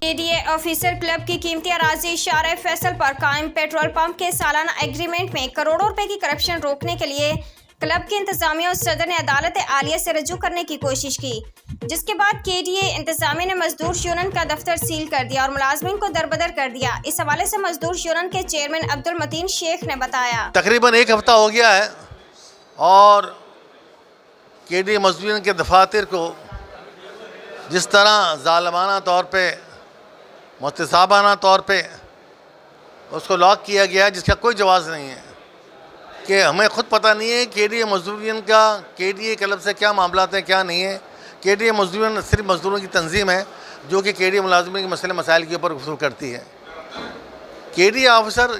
KDA officer club की कीमती अराजी शारे फैसल पर कायम पेट्रोल पंप के सालाना एग्रीमेंट में करोड़ों रुपए की करप्शन रोकने के लिए क्लब की इंतजामिया और सदर ने अदालत आलिया से रजू करने की कोशिश की, जिसके बाद केडीए इंतजामिया ने मजदूर यूनियन का दफ्तर सील कर दिया और मुलाजमीन को दरबदर कर दिया। इस हवाले से मजदूर यूनियन के चेयरमैन अब्दुल मतीन शेख ने बताया, तकरीबन एक हफ्ता हो गया है और केडीए मजदूर यूनियन के दफातर को जिस तरह ज़ालिमाना तौर पे मुस्तसाबाना तौर पे उसको लॉक किया गया है, जिसका कोई जवाब नहीं है कि हमें ख़ुद पता नहीं है केडीए मजदूर यूनियन का केडीए क्लब से क्या मामलात हैं क्या नहीं है। केडीए मजदूर यूनियन सिर्फ मजदूरों की तंजीम है जो कि केडीए मुलाजमीन के मसले मसाइल के ऊपर गुफ्तगू करती है। केडीए ऑफिसर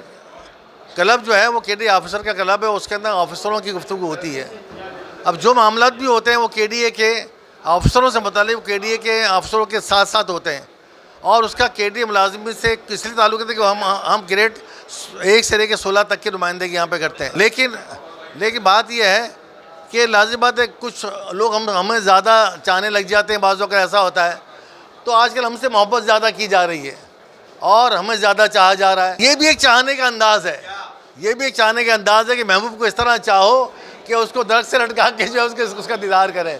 क्लब जो है वो केडीए ऑफिसर का क्लब है, उसके अंदर ऑफिसरों की गुफ्तगू होती है। अब जो मामलात भी होते हैं वो केडीए के अफसरों से मुताल्लिक़ केडीए के अफसरों के साथ साथ होते हैं और उसका केडीए मुलाजिम से इसलिए ताल्लुक़ है कि हम ग्रेड 1 से लेकर 16 तक की नुमाइंदगी यहाँ पे करते हैं। लेकिन बात यह है कि लाज़िम बात है कुछ लोग हमें ज़्यादा चाहने लग जाते हैं, बाज़ों का ऐसा होता है। तो आजकल हमसे मोहब्बत ज़्यादा की जा रही है और हमें ज़्यादा चाहा जा रहा है। ये भी एक चाहने का अंदाज़ है, ये भी एक चाहने का अंदाज़ है कि महबूब को इस तरह चाहो कि उसको दर्द से लटका के जो है उसका दीदार करें।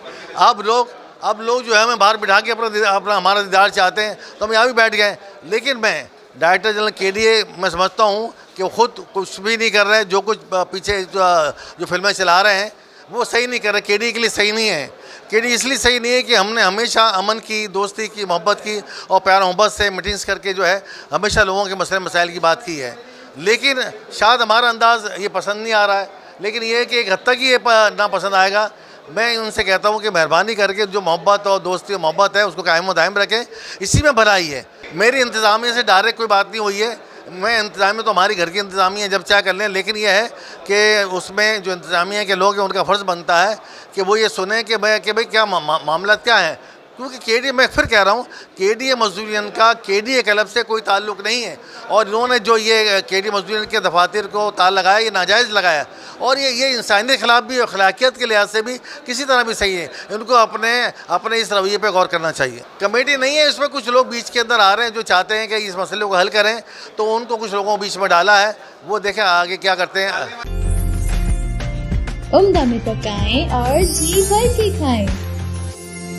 अब लोग जो है हमें बाहर बिठा के अपना हमारा दीदार चाहते हैं तो हम यहाँ भी बैठ गए। लेकिन मैं डायरेक्टर जनरल केडीए मैं समझता हूँ कि वो ख़ुद कुछ भी नहीं कर रहे हैं। जो कुछ पीछे जो फिल्में चला रहे हैं वो सही नहीं कर रहे, केडीए के लिए सही नहीं है। केडीए इसलिए सही नहीं है कि हमने हमेशा अमन की, दोस्ती की, मोहब्बत की और प्यार मोहब्बत से मीटिंग्स करके जो है हमेशा लोगों के मसले मसाइल की बात की है। लेकिन शायद हमारा अंदाज़ ये पसंद नहीं आ रहा है, लेकिन ये है कि एक हद तक ही ये ना पसंद आएगा। मैं उनसे कहता हूँ कि मेहरबानी करके जो मोहब्बत और दोस्ती और मोहब्बत है उसको कायम दायम रखें, इसी में भलाई है। मेरी इंतज़ामिया से डायरेक्ट कोई बात नहीं हुई है, मैं इंतज़ामिया तो हमारी घर की इंतज़ामिया जब चाहे कर लें। लेकिन यह है कि उसमें जो इंतज़ामिया के लोग हैं उनका फ़र्ज़ बनता है कि वो ये सुने कि भाई क्या मामला क्या है। क्योंकि केडीए, मैं फिर कह रहा हूँ, केडीए मजदूर यूनियन का केडीए क्लब से कोई ताल्लुक़ नहीं है और इन्होंने जो ये केडीए मजदूर यूनियन के दफातर को ताला लगाया ये नाजायज़ लगाया और ये इंसानियत के ख़िलाफ़ भी और अखलाकियत के लिहाज से भी किसी तरह भी सही है। इनको अपने इस रवैये पे गौर करना चाहिए। कमेटी नहीं है, इसमें कुछ लोग बीच के अंदर आ रहे हैं जो चाहते हैं कि इस मसले को हल करें, तो उनको कुछ लोगों को बीच में डाला है, वो देखें आगे क्या करते हैं। उम्दा में पकाएं और जी भर के खाएं।